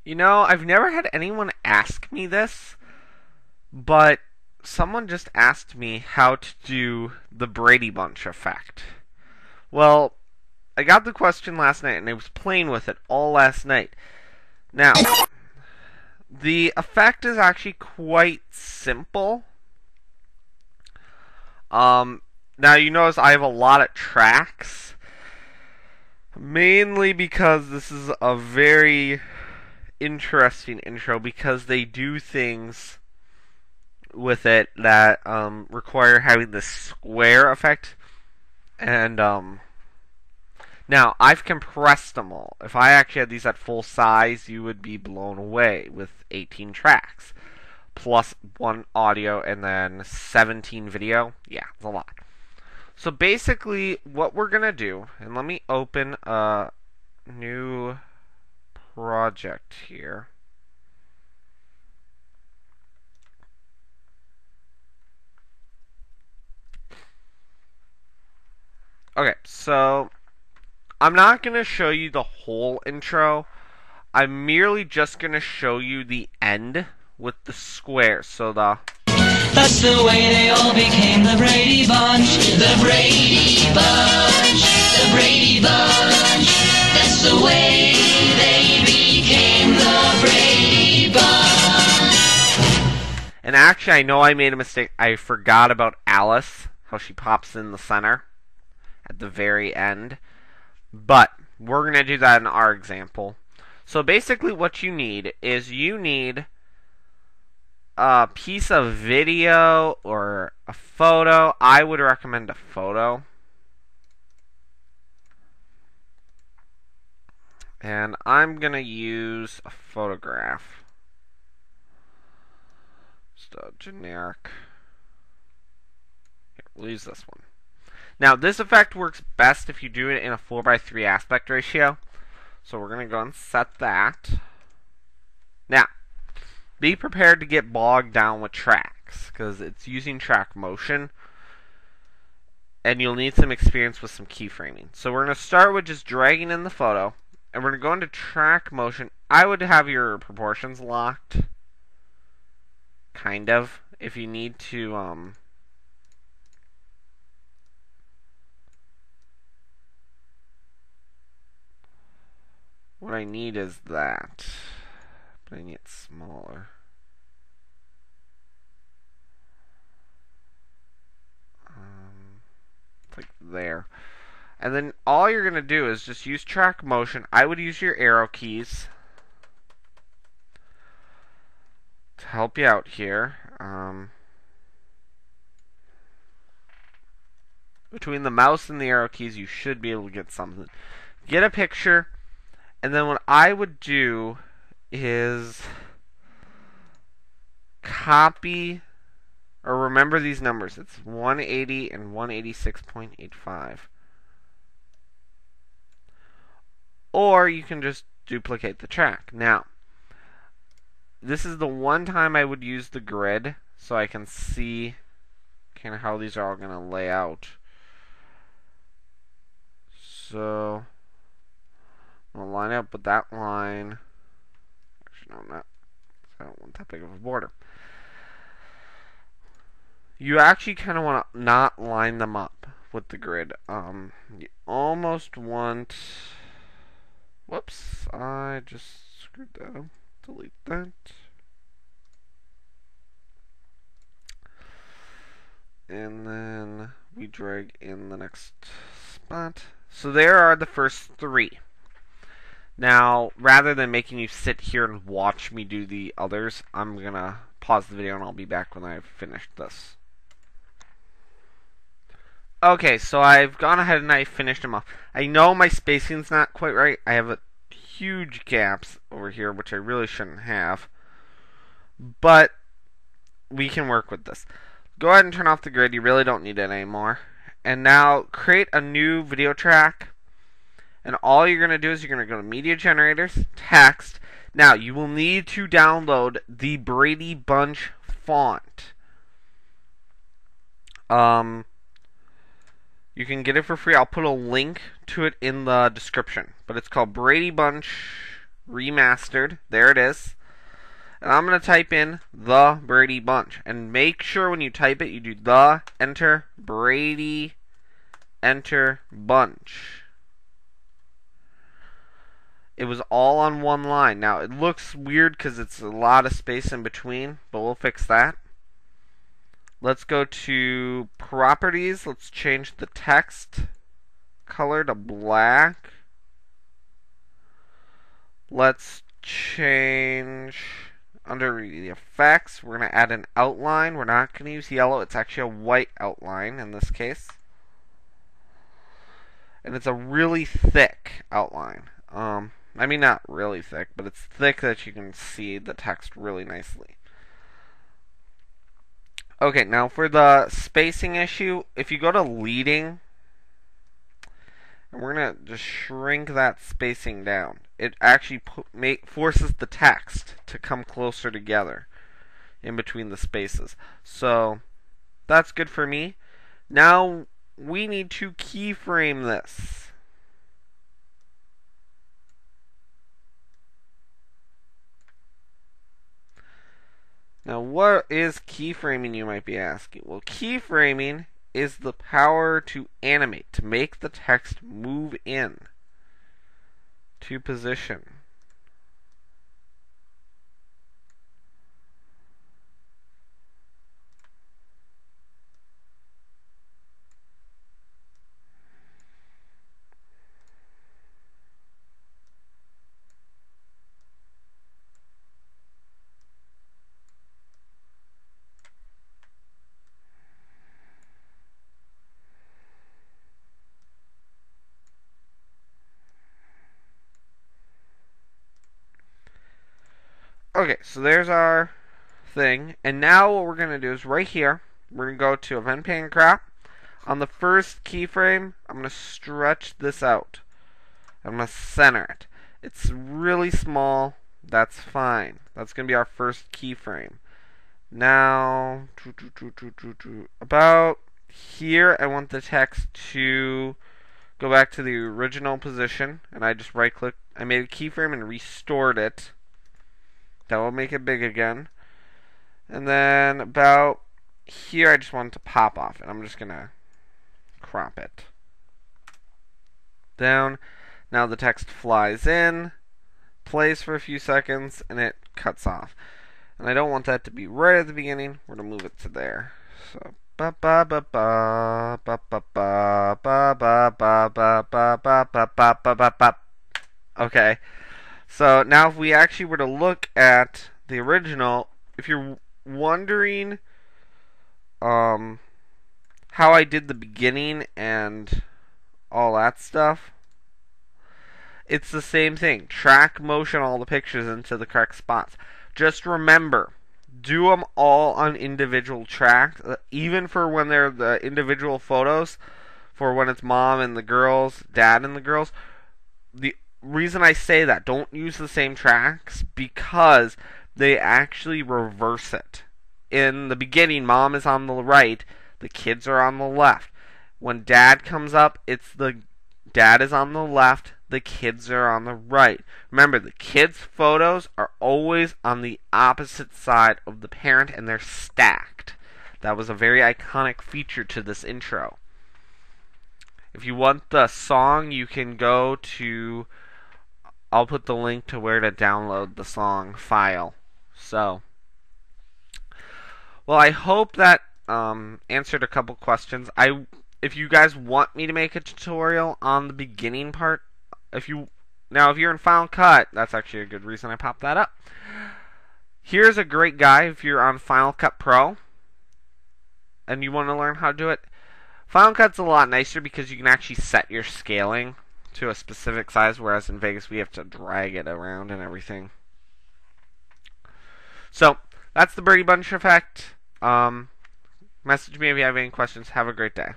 You know, I've never had anyone ask me this, but someone just asked me how to do the Brady Bunch effect. Well, I got the question last night and I was playing with it all last night. Now, the effect is actually quite simple. Now you notice I have a lot of tracks, mainly because this is a very interesting intro because they do things with it that require having the square effect. And now I've compressed them all. If I actually had these at full size, you would be blown away with 18 tracks plus 1 audio and then 17 video. Yeah, it's a lot. So basically what we're gonna do, and let me open a new project here. Okay, so I'm not going to show you the whole intro. I'm merely just going to show you the end with the squares. So that's the way they all became the Brady Bunch. The Brady Bunch. The Brady Bunch. That's the way they became the Brady Bunch. And actually, I know I made a mistake. I forgot about Alice, how she pops in the center at the very end. But we're going to do that in our example. So basically what you need is you need a piece of video or a photo. I would recommend a photo. And I'm going to use a photograph. Just a generic. Here, we'll use this one. Now, this effect works best if you do it in a 4:3 aspect ratio. So we're going to go and set that. Now, be prepared to get bogged down with tracks, because it's using track motion. And you'll need some experience with some keyframing. So we're going to start with just dragging in the photo. And we're going to go into track motion. I would have your proportions locked. Kind of. If you need to... What I need is that, but I need it smaller. It's like there. And then all you're going to do is just use track motion. I would use your arrow keys to help you out here. Between the mouse and the arrow keys, you should be able to get something. Get a picture. And then what I would do is copy or remember these numbers. It's 180 and 186.85. Or you can just duplicate the track. Now, this is the one time I would use the grid so I can see kind of how these are all going to lay out. So... I'll line up with that line. Actually, no, not. I don't want that big of a border. You actually kind of want to not line them up with the grid. You almost want. Whoops! I just screwed that up. Delete that. And then we drag in the next spot. So there are the first 3. Now, rather than making you sit here and watch me do the others, I'm going to pause the video and I'll be back when I've finished this. Okay, so I've gone ahead and I finished them off. I know my spacing's not quite right. I have huge gaps over here, which I really shouldn't have. But we can work with this. Go ahead and turn off the grid. You really don't need it anymore. And now create a new video track. And all you're going to do is you're going to go to Media Generators, Text. Now, you will need to download the Brady Bunch font. You can get it for free. I'll put a link to it in the description. But it's called Brady Bunch remastered. There it is. And I'm going to type in the Brady Bunch. And make sure when you type it, you do the, enter, Brady, enter, bunch. It was all on one line. Now, it looks weird because it's a lot of space in between, but we'll fix that. Let's go to properties. Let's change the text color to black. Let's change under the effects. We're going to add an outline. We're not going to use yellow. It's actually a white outline in this case. And it's a really thick outline. I mean, not really thick, but it's thick that you can see the text really nicely. Okay, now for the spacing issue, if you go to leading, and we're going to just shrink that spacing down, it actually forces the text to come closer together in between the spaces. So that's good for me. Now we need to keyframe this. Now, what is keyframing, you might be asking? Well, keyframing is the power to animate, to make the text move in to position. Okay, so there's our thing. And now what we're going to do is right here, we're going to go to Event Pane Crop. On the first keyframe, I'm going to stretch this out. I'm going to center it. It's really small. That's fine. That's going to be our first keyframe. Now, about here, I want the text to go back to the original position. And I just right-clicked. I made a keyframe and restored it. That will make it big again. And then about here, I just want it to pop off. And I'm just going to crop it down. Now the text flies in, plays for a few seconds, and it cuts off. And I don't want that to be right at the beginning. We're going to move it to there. So, ba ba ba ba ba ba ba ba ba ba ba ba ba ba ba ba ba. Okay. So now if we actually were to look at the original, if you're wondering how I did the beginning and all that stuff, it's the same thing. Track motion all the pictures into the correct spots. Just remember, do them all on individual tracks, even for when they're the individual photos, for when it's mom and the girls, dad and the girls. The reason I say that, don't use the same tracks, because they actually reverse it. In the beginning, mom is on the right, the kids are on the left. When dad comes up, it's the dad is on the left, the kids are on the right. Remember, the kids' photos are always on the opposite side of the parent, and they're stacked. That was a very iconic feature to this intro. If you want the song, you can go to... I'll put the link to where to download the song file. So, well, I hope that answered a couple questions. If you guys want me to make a tutorial on the beginning part, if you're in Final Cut, that's actually a good reason I popped that up. Here's a great guide if you're on Final Cut Pro and you want to learn how to do it. Final Cut's a lot nicer because you can actually set your scaling to a specific size, whereas in Vegas we have to drag it around and everything. So, that's the Brady Bunch effect. Message me if you have any questions. Have a great day.